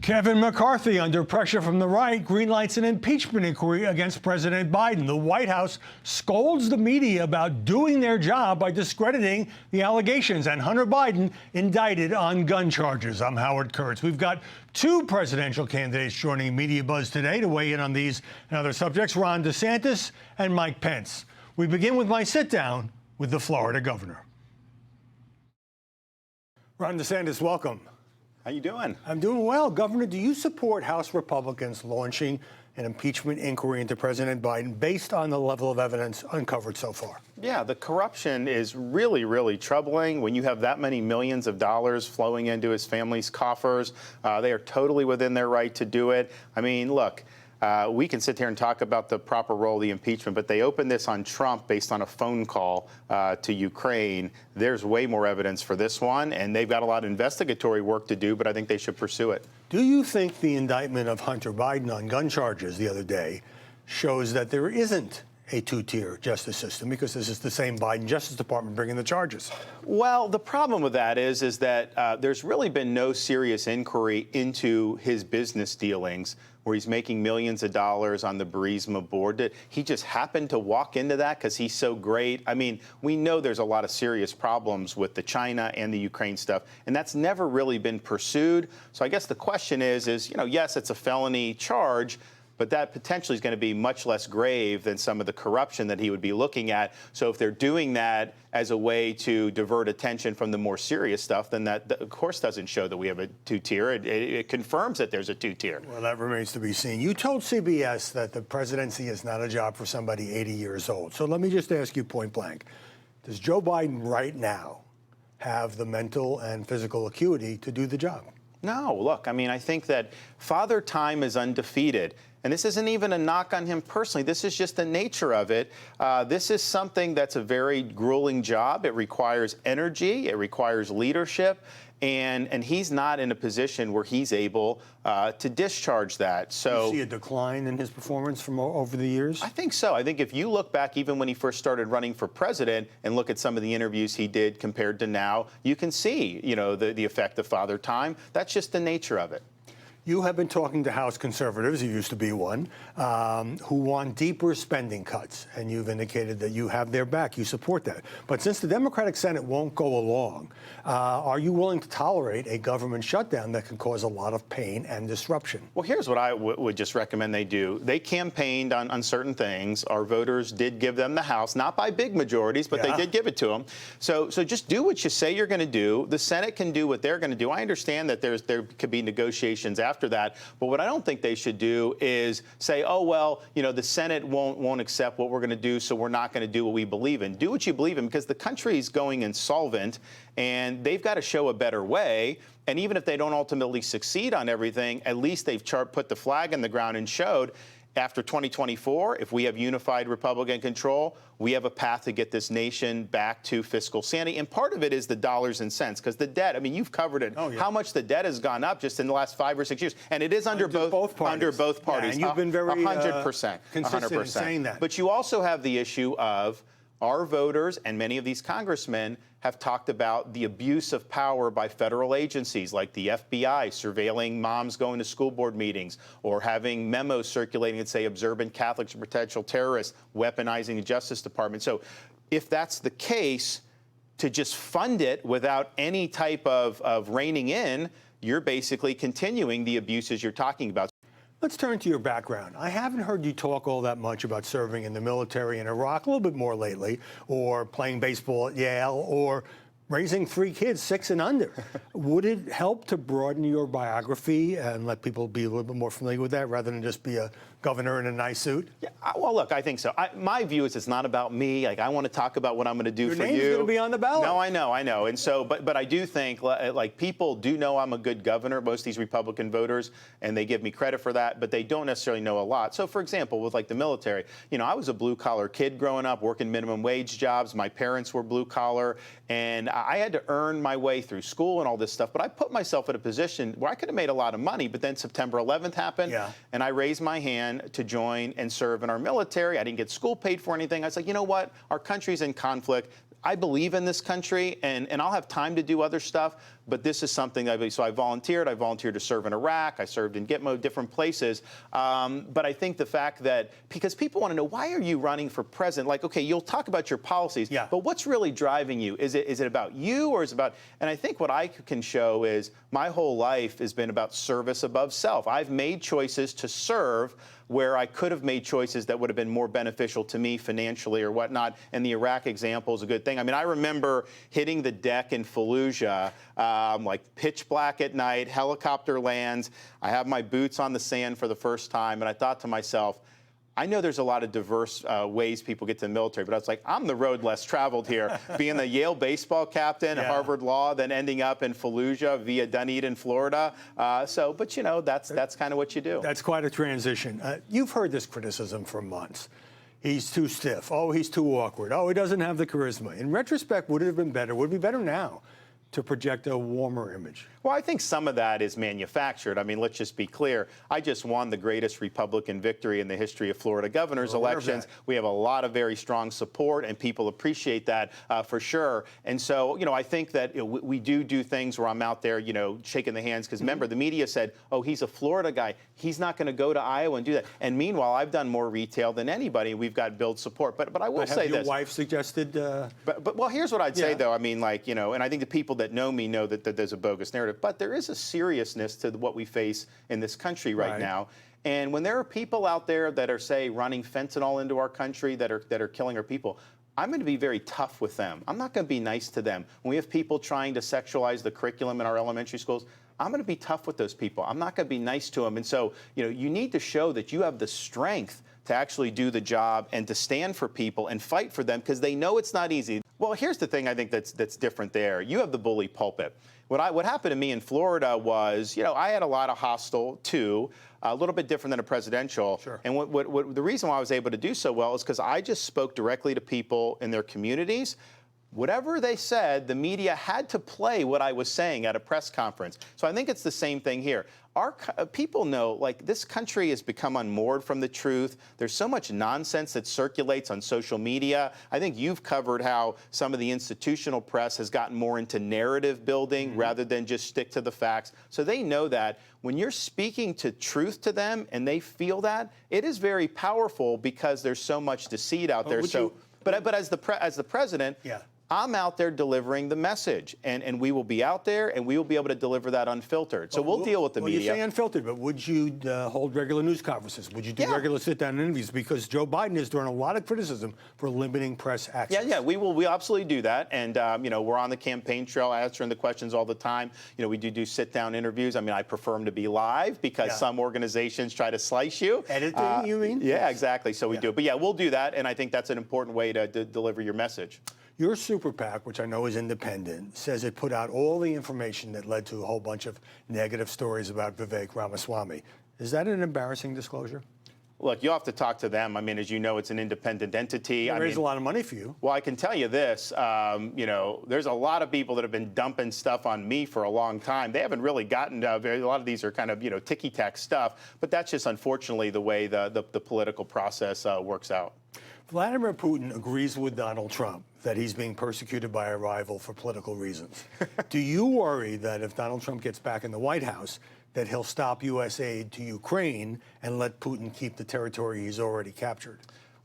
Kevin McCarthy, under pressure from the right, greenlights an impeachment inquiry against President Biden. The White House scolds the media about doing their job by discrediting the allegations, and Hunter Biden indicted on gun charges. I'm Howard Kurtz. We've got two presidential candidates joining MediaBuzz today to weigh in on these and other subjects, Ron DeSantis and Mike Pence. We begin with my sit-down with the Florida governor. Ron DeSantis, welcome. How you doing? I'm doing well. Governor, do you support House Republicans launching an impeachment inquiry into President Biden based on the level of evidence uncovered so far? Yeah, the corruption is really, really troubling. When you have that many millions of dollars flowing into his family's coffers, they are totally within their right to do it. I mean, look. We can sit here and talk about the proper role of the impeachment, but they opened this on Trump based on a phone call to Ukraine. There's way more evidence for this one, and they've got a lot of investigatory work to do, but I think they should pursue it. Do you think the indictment of Hunter Biden on gun charges the other day shows that there isn't a two-tier justice system, because this is the same Biden Justice Department bringing the charges? Well, the problem with that is that there's really been no serious inquiry into his business dealings, where he's making millions of dollars on the Burisma board. He just happened to walk into that because he's so great. I mean, we know there's a lot of serious problems with the China and the Ukraine stuff, and that's never really been pursued. So I guess the question is, yes, it's a felony charge, but that potentially is going to be much less grave than some of the corruption that he would be looking at. So if they're doing that as a way to divert attention from the more serious stuff, then that, of course, doesn't show that we have a two-tier. It confirms that there's a two-tier. Well, that remains to be seen. You told CBS that the presidency is not a job for somebody 80 years old. So let me just ask you point blank. Does Joe Biden right now have the mental and physical acuity to do the job? No, look, I mean, I think that Father Time is undefeated. And this isn't even a knock on him personally. This is just the nature of it. This is something that's a very grueling job. It requires energy. It requires leadership. And he's not in a position where he's able to discharge that. So you see a decline in his performance from over the years? I think so. I think if you look back, even when he first started running for president, and look at some of the interviews he did compared to now, you can see, the effect of Father Time. That's just the nature of it. You have been talking to House conservatives, you used to be one, who want deeper spending cuts, and you've indicated that you have their back, you support that. But since the Democratic Senate won't go along, are you willing to tolerate a government shutdown that can cause a lot of pain and disruption? Well, here's what I would just recommend they do. They campaigned on certain things. Our voters did give them the House, not by big majorities, but they did give it to them. So just do what you say you're going to do. The Senate can do what they're going to do. I understand that there could be negotiations after that. But what I don't think they should do is say, oh, well, the Senate won't accept what we're going to do, so we're not going to do what we believe in. Do what you believe in, because the country is going insolvent, and they've got to show a better way. And even if they don't ultimately succeed on everything, at least they've put the flag in the ground and showed after 2024, if we have unified Republican control, we have a path to get this nation back to fiscal sanity. And part of it is the dollars and cents, because the debt, I mean, you've covered it. Oh, yeah. How much the debt has gone up just in the last 5 or 6 years. And it is under both parties. Under both parties. Yeah, and you've been very 100%. consistent 100%. In saying that. But you also have the issue of our voters, and many of these congressmen have talked about the abuse of power by federal agencies like the FBI surveilling moms going to school board meetings, or having memos circulating that say observant Catholics are potential terrorists, weaponizing the Justice Department. So if that's the case, to just fund it without any type of reining in, you're basically continuing the abuses you're talking about. Let's turn to your background. I haven't heard you talk all that much about serving in the military in Iraq, a little bit more lately, or playing baseball at Yale, or raising 3 kids, 6 and under. Would it help to broaden your biography and let people be a little bit more familiar with that, rather than just be a governor in a nice suit? Yeah, well, look, I think so. My view is it's not about me. Like, I want to talk about what I'm going to do for you. Your name's going to be on the ballot. No, I know. And so, but I do think, like, people do know I'm a good governor, most of these Republican voters, and they give me credit for that, but they don't necessarily know a lot. So, for example, with, like, the military, I was a blue-collar kid growing up, working minimum wage jobs. My parents were blue-collar, and I had to earn my way through school and all this stuff, but I put myself in a position where I could have made a lot of money, but then September 11th happened, and I raised my hand to join and serve in our military. I didn't get school paid for anything. I was like, you know what? Our country's in conflict. I believe in this country, and I'll have time to do other stuff, but this is something so I volunteered. I volunteered to serve in Iraq. I served in Gitmo, different places. But I think the fact that, because people want to know, why are you running for president? Like, okay, you'll talk about your policies, but what's really driving you? Is it about you, or is it about, and I think what I can show is my whole life has been about service above self. I've made choices to serve where I could have made choices that would have been more beneficial to me financially or whatnot. And the Iraq example is a good thing. I mean, I remember hitting the deck in Fallujah, like pitch black at night, helicopter lands. I have my boots on the sand for the first time. And I thought to myself, I know there's a lot of diverse ways people get to the military, but I was like, I'm the road less traveled here. Being the Yale baseball captain, Harvard Law, then ending up in Fallujah via Dunedin, Florida. But you know, that's kind of what you do. That's quite a transition. You've heard this criticism for months. He's too stiff. Oh, he's too awkward. Oh, he doesn't have the charisma. In retrospect, would it have been better? Would it be better now to project a warmer image? Well, I think some of that is manufactured. I mean, let's just be clear. I just won the greatest Republican victory in the history of Florida governor's elections. We have a lot of very strong support, and people appreciate that for sure. And so, you know, I think that we do things where I'm out there, you know, shaking the hands. Because remember, the media said, oh, he's a Florida guy. He's not going to go to Iowa and do that. And meanwhile, I've done more retail than anybody. We've got build support. But I will say this. Your wife suggested... Well, here's what I'd say, though. I mean, like, you know, and I think the people that know me know that there's a bogus narrative. But there is a seriousness to what we face in this country right now. And when there are people out there that are, say, running fentanyl into our country that are killing our people, I'm going to be very tough with them. I'm not going to be nice to them. When we have people trying to sexualize the curriculum in our elementary schools, I'm going to be tough with those people. I'm not going to be nice to them. And so, you know, you need to show that you have the strength to actually do the job and to stand for people and fight for them, because they know it's not easy. Well, here's the thing I think that's different there. You have the bully pulpit. What happened to me in Florida was, you know, I had a lot of hostile too, a little bit different than a presidential. Sure. And the reason why I was able to do so well is because I just spoke directly to people in their communities. Whatever they said, the media had to play what I was saying at a press conference. So I think it's the same thing here. Our people know, like, this country has become unmoored from the truth. There's so much nonsense that circulates on social media. I think you've covered how some of the institutional press has gotten more into narrative building rather than just stick to the facts. So they know that when you're speaking to truth to them and they feel that, it is very powerful because there's so much deceit out there. But as the president, I'm out there delivering the message, and we will be out there, and we will be able to deliver that unfiltered. So we'll deal with the media. You say unfiltered, but would you hold regular news conferences? Would you do regular sit-down interviews? Because Joe Biden is doing a lot of criticism for limiting press access. Yeah, we will. We absolutely do that, and you know, we're on the campaign trail answering the questions all the time. You know, we do sit-down interviews. I mean, I prefer them to be live because some organizations try to slice you. Editing, you mean? Yeah, exactly. So we do. But yeah, we'll do that, and I think that's an important way to deliver your message. Your super PAC, which I know is independent, says it put out all the information that led to a whole bunch of negative stories about Vivek Ramaswamy. Is that an embarrassing disclosure? Look, you'll have to talk to them. I mean, as you know, it's an independent entity. They raised a lot of money for you. Well, I can tell you this, you know, there's a lot of people that have been dumping stuff on me for a long time. They haven't really gotten a lot of these are kind of, you know, ticky-tack stuff, but that's just unfortunately the way the political process works out. Vladimir Putin agrees with Donald Trump that he's being persecuted by a rival for political reasons. Do you worry that if Donald Trump gets back in the White House, that he'll stop U.S. aid to Ukraine and let Putin keep the territory he's already captured?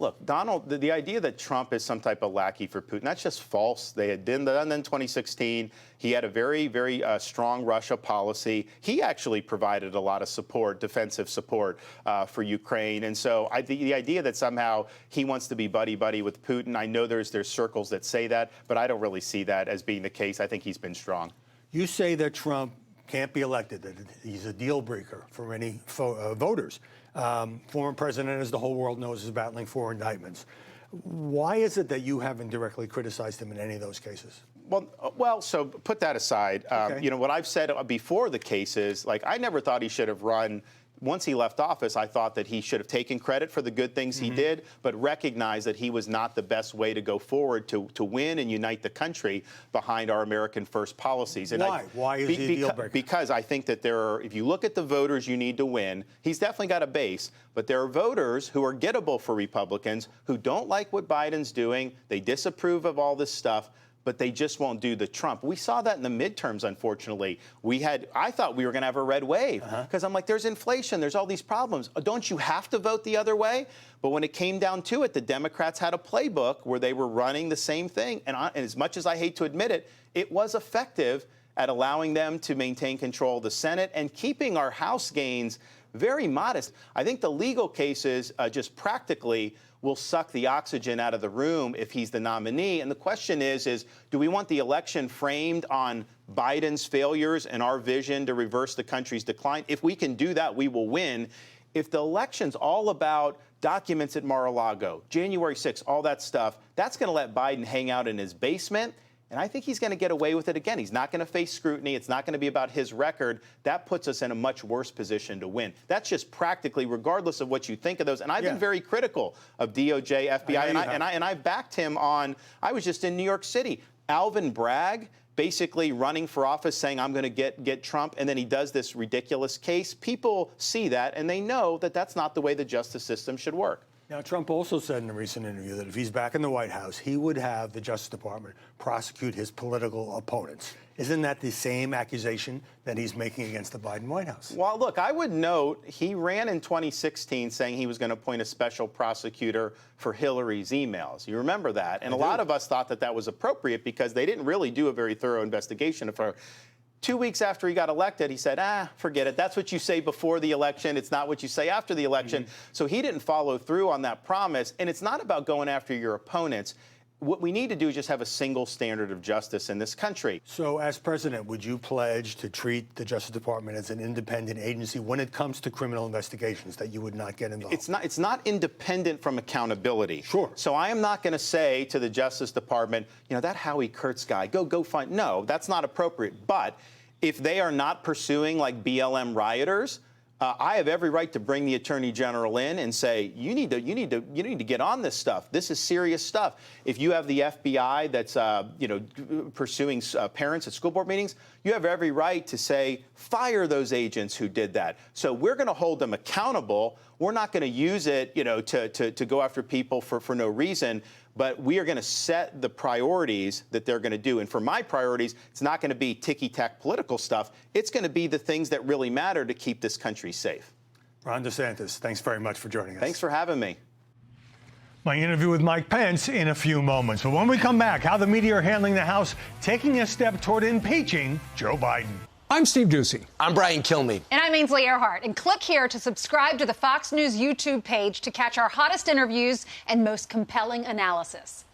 Look, Donald, the idea that Trump is some type of lackey for Putin, that's just false. They had done that in 2016. He had a very, very strong Russia policy. He actually provided a lot of support, defensive support for Ukraine. And so the idea that somehow he wants to be buddy-buddy with Putin, I know there's circles that say that, but I don't really see that as being the case. I think he's been strong. You say that Trump can't be elected, that he's a deal breaker for many voters. Former president, as the whole world knows, is battling 4 indictments. Why is it that you haven't directly criticized him in any of those cases? Well, so put that aside. You know, what I've said before the cases, like, I never thought he should have run. Once he left office, I thought that he should have taken credit for the good things he did, but recognized that he was not the best way to go forward to win and unite the country behind our American first policies. And why? Why is he a deal breaker? Because I think that if you look at the voters you need to win, he's definitely got a base, but there are voters who are gettable for Republicans who don't like what Biden's doing. They disapprove of all this stuff. but they just won't do the Trump. We saw that in the midterms, unfortunately. I thought we were going to have a red wave because I'm like, there's inflation, there's all these problems. Don't you have to vote the other way? But when it came down to it, the Democrats had a playbook where they were running the same thing. And as much as I hate to admit it, it was effective at allowing them to maintain control of the Senate and keeping our House gains very modest. I think the legal cases just practically will suck the oxygen out of the room if he's the nominee. And the question is do we want the election framed on Biden's failures and our vision to reverse the country's decline? If we can do that, we will win. If the election's all about documents at Mar-a-Lago, January 6th, all that stuff, that's going to let Biden hang out in his basement. And I think he's going to get away with it again. He's not going to face scrutiny. It's not going to be about his record. That puts us in a much worse position to win. That's just practically, regardless of what you think of those. And I've been very critical of DOJ, FBI, and I backed him on. I was just in New York City. Alvin Bragg basically running for office saying, I'm going to get Trump, and then he does this ridiculous case. People see that, and they know that that's not the way the justice system should work. Now, Trump also said in a recent interview that if he's back in the White House, he would have the Justice Department prosecute his political opponents. Isn't that the same accusation that he's making against the Biden White House? Well, look, I would note he ran in 2016 saying he was going to appoint a special prosecutor for Hillary's emails. You remember that? And a lot of us thought that that was appropriate because they didn't really do a very thorough investigation of her. 2 weeks after he got elected, he said, forget it. That's what you say before the election. It's not what you say after the election. So he didn't follow through on that promise. And it's not about going after your opponents. What we need to do is just have a single standard of justice in this country. So as president, would you pledge to treat the Justice Department as an independent agency when it comes to criminal investigations, that you would not get involved? It's not independent from accountability. Sure. So I am not going to say to the Justice Department, that Howie Kurtz guy, go find. No, that's not appropriate. But if they are not pursuing like BLM rioters, I have every right to bring the Attorney General in and say, you need to get on this stuff. This is serious stuff. If you have the FBI that's pursuing parents at school board meetings, you have every right to say, fire those agents who did that. So we're going to hold them accountable. We're not going to use it, to go after people for no reason. But we are going to set the priorities that they're going to do. And for my priorities, it's not going to be ticky-tack political stuff. It's going to be the things that really matter to keep this country safe. Ron DeSantis, thanks very much for joining us. Thanks for having me. My interview with Mike Pence in a few moments. But when we come back, how the media are handling the House taking a step toward impeaching Joe Biden. I'm Steve Doocy. I'm Brian Kilmeade. And I'm Ainsley Earhart. And click here to subscribe to the Fox News YouTube page to catch our hottest interviews and most compelling analysis.